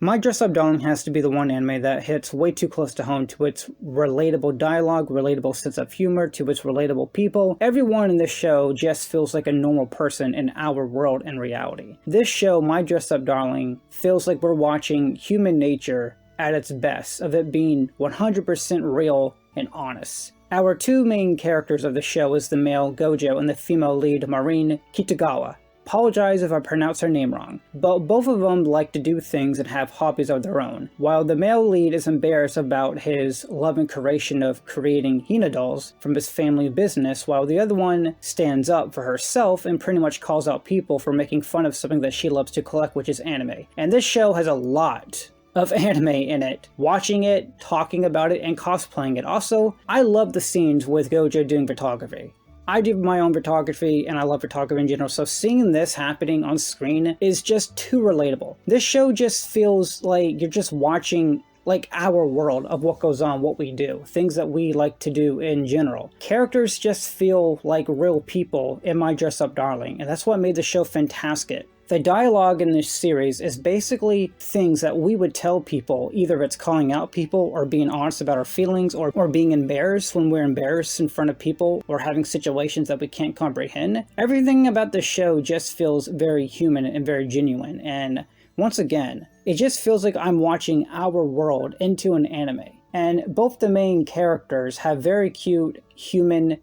My Dress Up Darling has to be the one anime that hits way too close to home to its relatable dialogue, relatable sense of humor, to its relatable people. Everyone in this show just feels like a normal person in our world and reality. This show, My Dress Up Darling, feels like we're watching human nature at its best, of it being 100% real and honest. Our two main characters of the show is the male Gojo and the female lead Marin Kitagawa. Apologize if I pronounce her name wrong, but both of them like to do things and have hobbies of their own. While the male lead is embarrassed about his love and creation of creating Hina dolls from his family business, while the other one stands up for herself and pretty much calls out people for making fun of something that she loves to collect, which is anime. And this show has a lot of anime in it. Watching it, talking about it, and cosplaying it. Also, I love the scenes with Gojo doing photography. I do my own photography, and I love photography in general, so seeing this happening on screen is just too relatable. This show just feels like you're just watching like our world of what goes on, what we do, things that we like to do in general. Characters just feel like real people in My Dress Up Darling, and that's what made the show fantastic. The dialogue in this series is basically things that we would tell people, either it's calling out people or being honest about our feelings or being embarrassed when we're embarrassed in front of people or having situations that we can't comprehend. Everything about the show just feels very human and very genuine, and once again, it just feels like I'm watching our world into an anime. And both the main characters have very cute, human,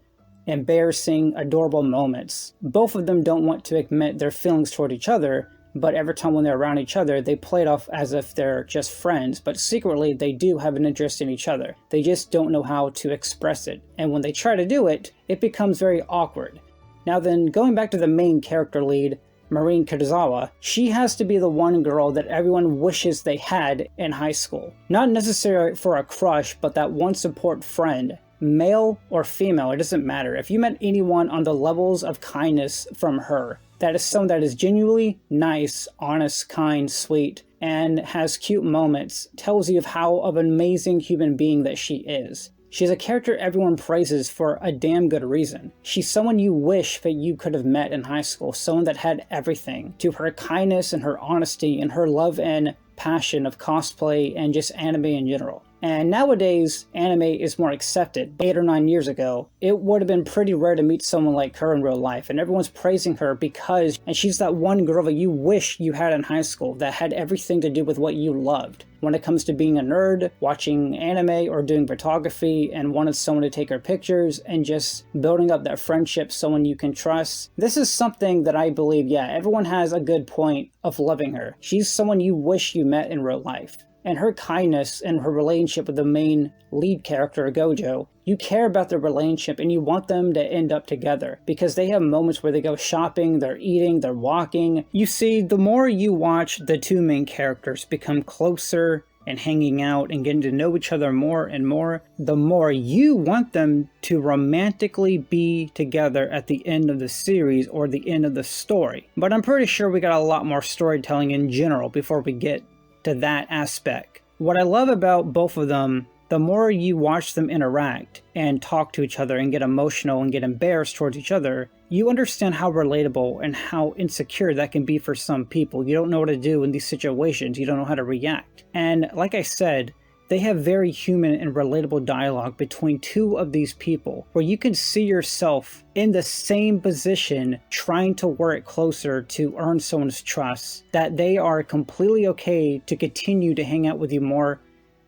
embarrassing, adorable moments. Both of them don't want to admit their feelings toward each other, but every time when they're around each other, they play it off as if they're just friends, but secretly they do have an interest in each other. They just don't know how to express it, and when they try to do it, it becomes very awkward. Now then, going back to the main character lead, Marin Kitagawa, she has to be the one girl that everyone wishes they had in high school. Not necessarily for a crush, but that one support friend. Male or female, it doesn't matter. If you met anyone on the levels of kindness from her, that is someone that is genuinely nice, honest, kind, sweet, and has cute moments, tells you of how of an amazing human being that she is. She's a character everyone praises for a damn good reason. She's someone you wish that you could have met in high school, someone that had everything. To her kindness and her honesty and her love and passion of cosplay and just anime in general. And nowadays, anime is more accepted. 8 or 9 years ago, it would have been pretty rare to meet someone like her in real life, and everyone's praising her because she's that one girl that you wish you had in high school that had everything to do with what you loved. When it comes to being a nerd, watching anime, or doing photography, and wanted someone to take her pictures, and just building up that friendship, someone you can trust. This is something that I believe, yeah, everyone has a good point of loving her. She's someone you wish you met in real life. And her kindness and her relationship with the main lead character, Gojo, you care about their relationship and you want them to end up together because they have moments where they go shopping, they're eating, they're walking. You see, the more you watch the two main characters become closer and hanging out and getting to know each other more and more, the more you want them to romantically be together at the end of the series or the end of the story. But I'm pretty sure we got a lot more storytelling in general before we get to that aspect. What I love about both of them, the more you watch them interact and talk to each other and get emotional and get embarrassed towards each other, you understand how relatable and how insecure that can be for some people. You don't know what to do in these situations. You don't know how to react. And like I said, they have very human and relatable dialogue between two of these people where you can see yourself in the same position trying to work closer to earn someone's trust, that they are completely okay to continue to hang out with you more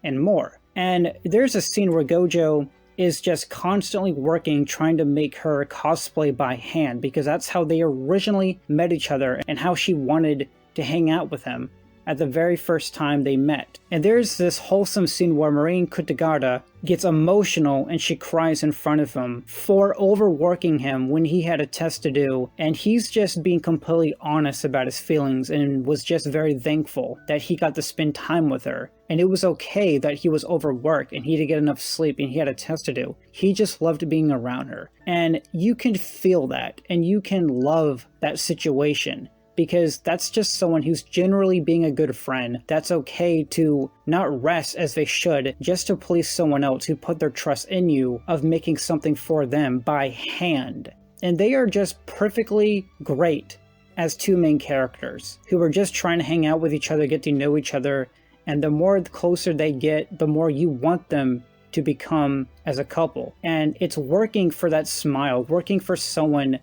and more. And there's a scene where Gojo is just constantly working trying to make her cosplay by hand because that's how they originally met each other and how she wanted to hang out with him at the very first time they met. And there's this wholesome scene where Marin Kitagawa gets emotional and she cries in front of him for overworking him when he had a test to do, and he's just being completely honest about his feelings and was just very thankful that he got to spend time with her. And it was okay that he was overworked and he didn't get enough sleep and he had a test to do. He just loved being around her. And you can feel that and you can love that situation, because that's just someone who's generally being a good friend. That's okay to not rest as they should just to please someone else who put their trust in you of making something for them by hand. And they are just perfectly great as two main characters who are just trying to hang out with each other, get to know each other, And the more closer they get, the more you want them to become as a couple. And it's working for that smile, working for someone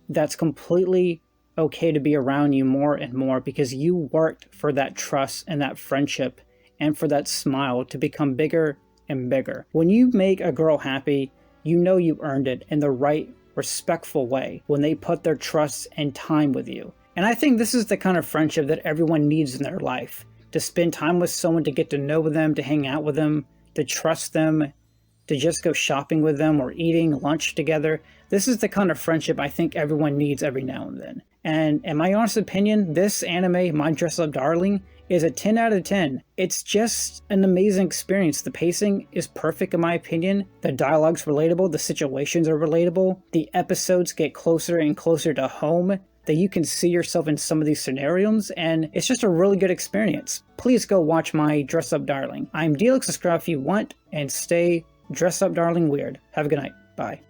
that's completely okay to be around you more and more because you worked for that trust and that friendship and for that smile to become bigger and bigger. When you make a girl happy, you know you earned it in the right, respectful way when they put their trust and time with you. And I think this is the kind of friendship that everyone needs in their life. To spend time with someone, to get to know them, to hang out with them, to trust them, to just go shopping with them or eating lunch together. This is the kind of friendship I think everyone needs every now and then. And in my honest opinion, this anime, My Dress Up Darling, is a 10 out of 10. It's just an amazing experience. The pacing is perfect in my opinion. The dialogue's relatable, the situations are relatable, the episodes get closer and closer to home, that you can see yourself in some of these scenarios, and it's just a really good experience. Please go watch My Dress Up Darling. I'm Delix, subscribe if you want, and stay dress up darling weird. Have a good night. Bye.